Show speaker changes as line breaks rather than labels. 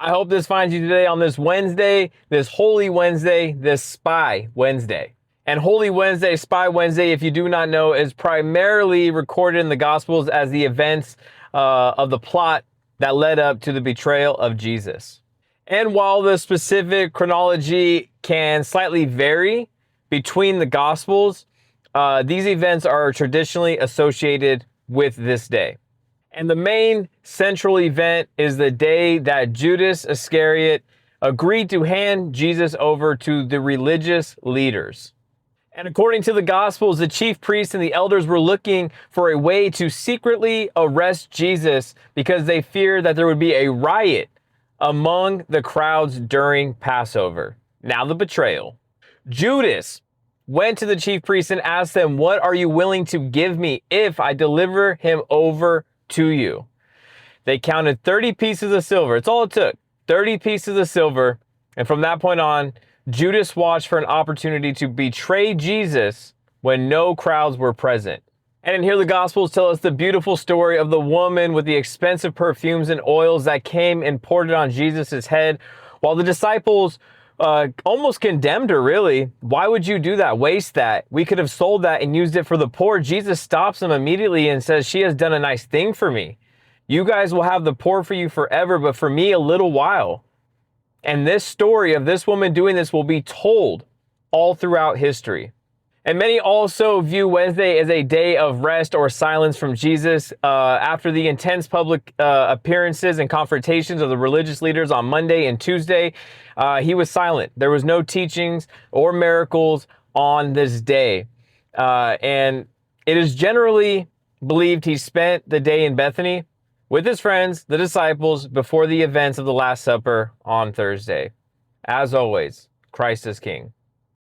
I hope this finds you today on this Wednesday, this Holy Wednesday, this Spy Wednesday. And Holy Wednesday, Spy Wednesday, if you do not know, is primarily recorded in the Gospels as the events of the plot that led up to the betrayal of Jesus. And while the specific chronology can slightly vary between the Gospels, these events are traditionally associated with this day. And the main central event is the day that Judas Iscariot agreed to hand Jesus over to the religious leaders. And according to the Gospels, the chief priests and the elders were looking for a way to secretly arrest Jesus because they feared that there would be a riot among the crowds during Passover. Now the betrayal. Judas went to the chief priests and asked them, "What are you willing to give me if I deliver him over to you?" They counted 30 pieces of silver. It's all it took. 30 pieces of silver. And from that point on, Judas watched for an opportunity to betray Jesus when no crowds were present. And in here, the Gospels tell us the beautiful story of the woman with the expensive perfumes and oils that came and poured it on Jesus' head, while the disciples almost condemned her, really. Why would you do that? Waste that. We could have sold that and used it for the poor. Jesus stops them immediately and says, "She has done a nice thing for me. You guys will have the poor for you forever, but for me, a little while." And this story of this woman doing this will be told all throughout history. And many also view Wednesday as a day of rest or silence from Jesus. After the intense public appearances and confrontations of the religious leaders on Monday and Tuesday, he was silent. There was no teachings or miracles on this day. And it is generally believed he spent the day in Bethany with his friends, the disciples, before the events of the Last Supper on Thursday. As always, Christ is King.